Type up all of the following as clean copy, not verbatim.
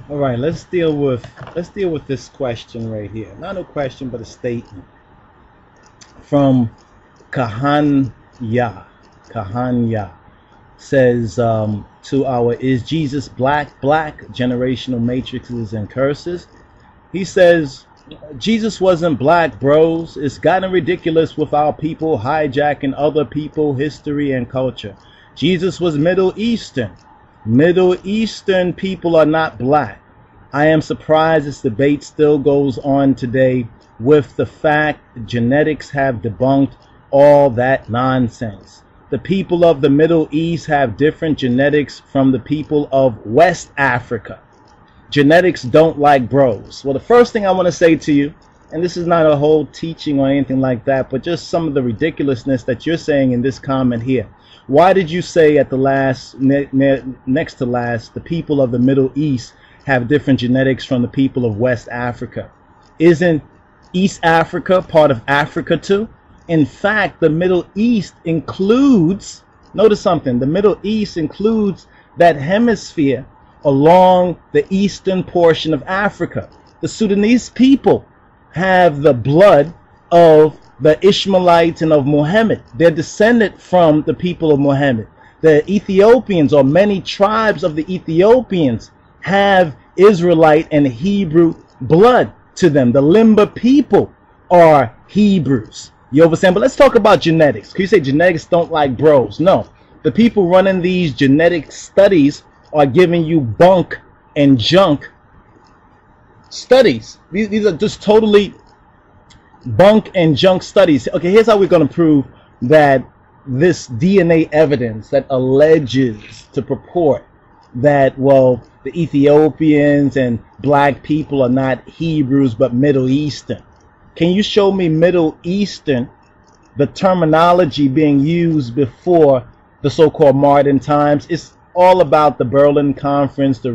All right, let's deal with this question right here. Not a question, but a statement from Kahanya. Kahanya says to our "Is Jesus black? Black generational matrices and curses." He says Jesus wasn't black, bros. It's gotten ridiculous with our people hijacking other people, history, and culture. Jesus was Middle Eastern. Middle Eastern people are not black. I am surprised this debate still goes on today with the fact genetics have debunked all that nonsense. The people of the Middle East have different genetics from the people of West Africa. Genetics don't like bros. Well, the first thing I want to say to you, and this is not a whole teaching or anything like that, but just some of the ridiculousness that you're saying in this comment here. Why did you say at the last, next to last, the people of the Middle East have different genetics from the people of West Africa? Isn't East Africa part of Africa too? In fact, the Middle East includes, notice something, the Middle East includes that hemisphere along the eastern portion of Africa. The Sudanese people have the blood of the Ishmaelites and of Muhammad. They're descended from the people of Muhammad. The Ethiopians, or many tribes of the Ethiopians, have Israelite and Hebrew blood to them. The Limba people are Hebrews. You understand? But let's talk about genetics. Can you say genetics don't like bros? No. The people running these genetic studies are giving you bunk and junk studies. These are just totally bunk and junk studies. Okay, here's how we're going to prove that this DNA evidence that alleges to purport that, well, the Ethiopians and black people are not Hebrews but Middle Eastern. Can you show me Middle Eastern, the terminology being used before the so-called modern times? It's all about the Berlin Conference, the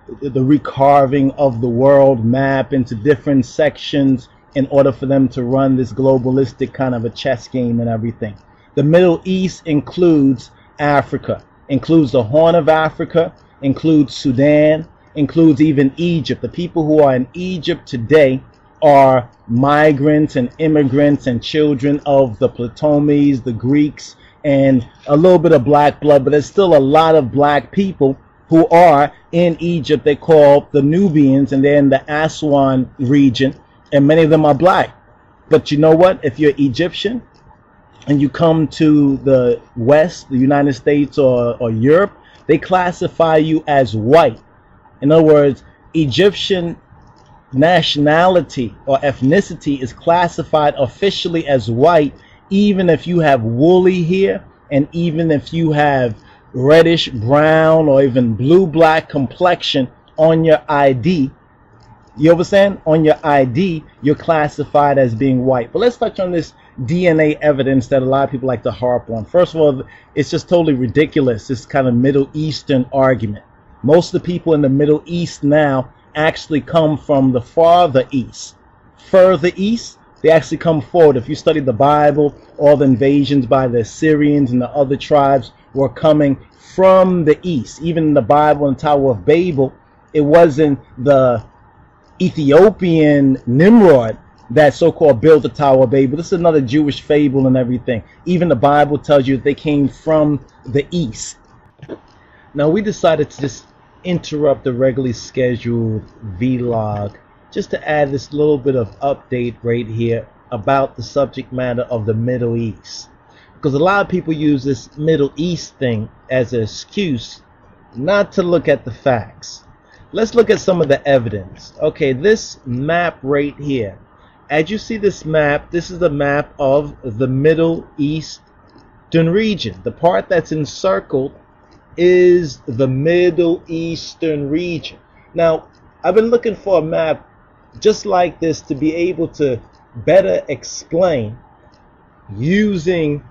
recarving of the world map into different sections in order for them to run this globalistic kind of a chess game and everything. The Middle East includes Africa, includes the Horn of Africa, includes Sudan, includes even Egypt. The people who are in Egypt today are migrants and immigrants and children of the Ptolemies, the Greeks, and a little bit of black blood, but there's still a lot of black people who are in Egypt. They call the Nubians, and they're in the Aswan region, and many of them are black. But you know what? If you're Egyptian and you come to the West, the United States or Europe, they classify you as white. In other words, Egyptian nationality or ethnicity is classified officially as white, even if you have woolly hair and even if you have reddish brown or even blue black complexion on your ID. You understand? On your ID, you're classified as being white. But let's touch on this DNA evidence that a lot of people like to harp on. First of all, it's just totally ridiculous, this kind of Middle Eastern argument. Most of the people in the Middle East now actually come from the farther east. Further east, they actually come forward. If you study the Bible, all the invasions by the Assyrians and the other tribes were coming from the east. Even in the Bible and Tower of Babel, it wasn't the Ethiopian Nimrod that so-called built the Tower of Babel. This is another Jewish fable and everything. Even the Bible tells you that they came from the east. Now we decided to just interrupt the regularly scheduled vlog just to add this little bit of update right here about the subject matter of the Middle East, because a lot of people use this Middle East thing as an excuse not to look at the facts. Let's look at some of the evidence. Okay, this map right here, as you see this map, this is the map of the Middle Eastern region. The part that's encircled is the Middle Eastern region. Now, I've been looking for a map just like this to be able to better explain using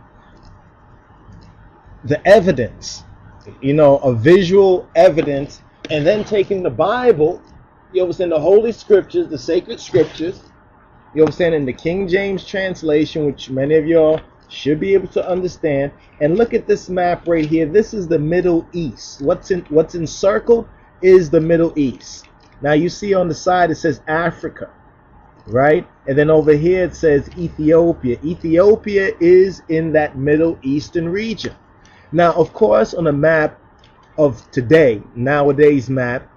the evidence, you know, a visual evidence, and then taking the Bible, you understand, the Holy Scriptures, the sacred scriptures, you understand, in the King James translation, which many of y'all should be able to understand, and look at this map right here. This is the Middle East. What's encircled is the Middle East. Now you see on the side it says Africa, right? And then over here it says Ethiopia. Ethiopia is in that Middle Eastern region. Now, of course, on a map of today, nowadays map,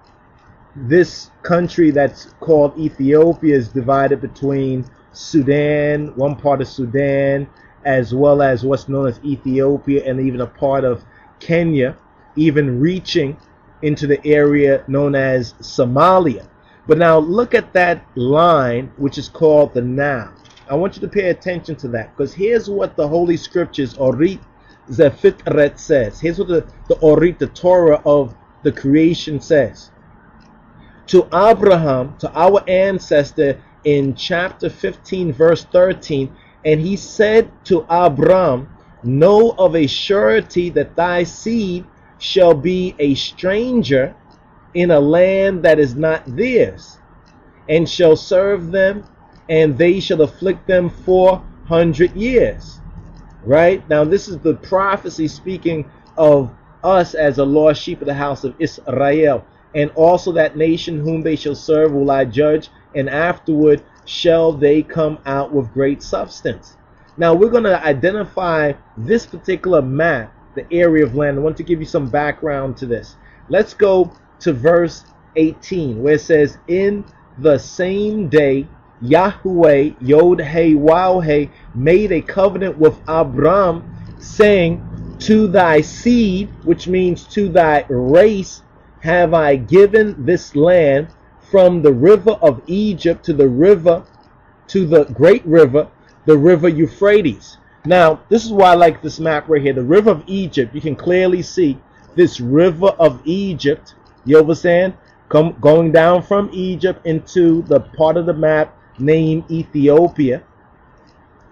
this country that's called Ethiopia is divided between Sudan, one part of Sudan, as well as what's known as Ethiopia, and even a part of Kenya, even reaching into the area known as Somalia. But now look at that line, which is called the Nile. I want you to pay attention to that, because here's what the Holy Scriptures, Orit Zefitret, says. Here's what the Orit, the Torah of the creation, says. To Abraham, to our ancestor, in chapter 15, verse 13, and he said to Abram, know of a surety that thy seed shall be a stranger in a land that is not theirs, and shall serve them, and they shall afflict them 400 years. Right? Now this is the prophecy speaking of us as a lost sheep of the house of Israel. And also that nation whom they shall serve will I judge, and afterward shall they come out with great substance. Now we're going to identify this particular map, the area of land. I want to give you some background to this. Let's go to verse 18, where it says, in the same day Yahweh Yod He Waw He made a covenant with Abram, saying, to thy seed, which means to thy race, have I given this land, from the river of Egypt to the river, to the great river, the river Euphrates. Now, this is why I like this map right here. The river of Egypt, you can clearly see this river of Egypt, you understand, going down from Egypt into the part of the map named Ethiopia.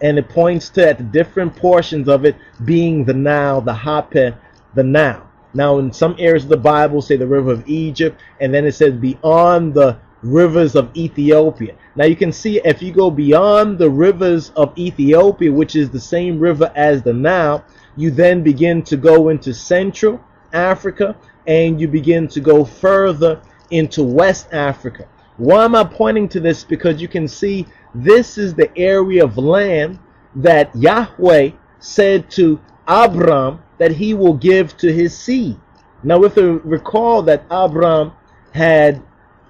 And it points to at the different portions of it being the Nile, the Hapeh, the Nile. Now, in some areas of the Bible say the river of Egypt, and then it says beyond the rivers of Ethiopia. Now, you can see if you go beyond the rivers of Ethiopia, which is the same river as the Nile, you then begin to go into Central Africa, and you begin to go further into West Africa. Why am I pointing to this? Because you can see this is the area of land that Yahweh said to Abram that he will give to his seed. Now, if you recall that Abram had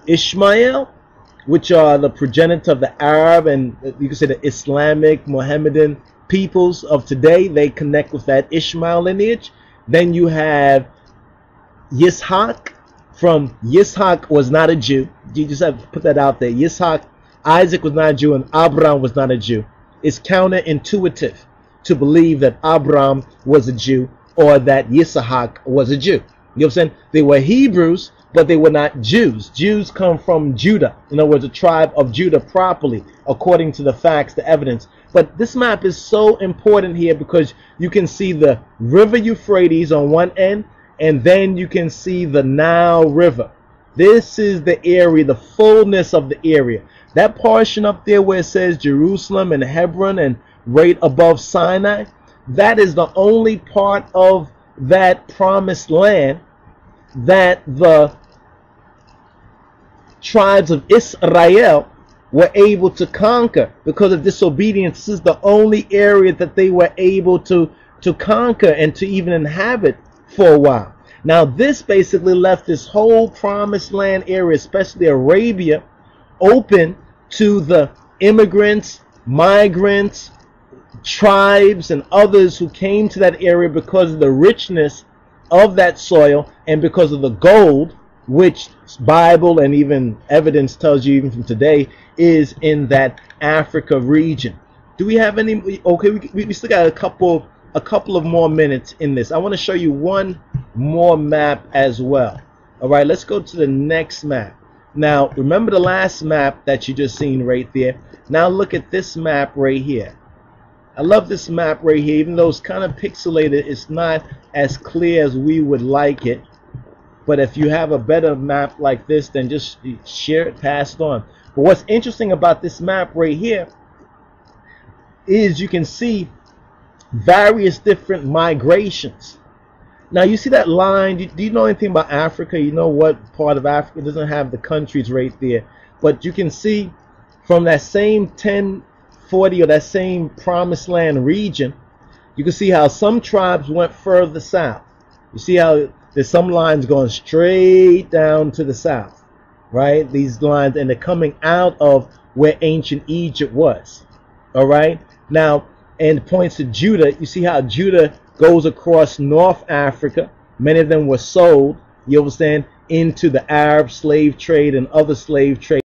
Ishmael, which are the progenitor of the Arab and you can say the Islamic Mohammedan peoples of today. They connect with that Ishmael lineage. Then you have Yitzhak. From Yitzhak was not a Jew. You just have to put that out there. Yitzhak, Isaac was not a Jew, and Abraham was not a Jew. It's counterintuitive to believe that Abraham was a Jew or that Yitzhak was a Jew. You know what I'm saying? They were Hebrews, but they were not Jews. Jews come from Judah. In other words, the tribe of Judah properly, according to the facts, the evidence. But this map is so important here because you can see the river Euphrates on one end, and then you can see the Nile River. This is the area, the fullness of the area. That portion up there where it says Jerusalem and Hebron and right above Sinai, that is the only part of that promised land that the tribes of Israel were able to conquer because of disobedience. This is the only area that they were able to conquer and to even inhabit for a while. Now this basically left this whole promised land area, especially Arabia, open to the immigrants, migrants, tribes, and others who came to that area because of the richness of that soil and because of the gold, which Bible and even evidence tells you even from today is in that Africa region. Do we have any? Okay, we still got a couple of more minutes in this. I want to show you one more map as well. All right, let's go to the next map. Now, remember the last map that you just seen right there. Now look at this map right here. I love this map right here. Even though it's kind of pixelated, it's not as clear as we would like it. But if you have a better map like this, then just share it, pass it on. But what's interesting about this map right here is you can see various different migrations. Now you see that line. Do you know anything about Africa? You know what part of Africa doesn't have the countries right there, but you can see from that same 1040 or that same promised land region, you can see how some tribes went further south. You see how there's some lines going straight down to the south, right? These lines, and they're coming out of where ancient Egypt was. All right. Now, and it points to Judah. You see how Judah goes across North Africa. Many of them were sold, you understand, into the Arab slave trade and other slave trade.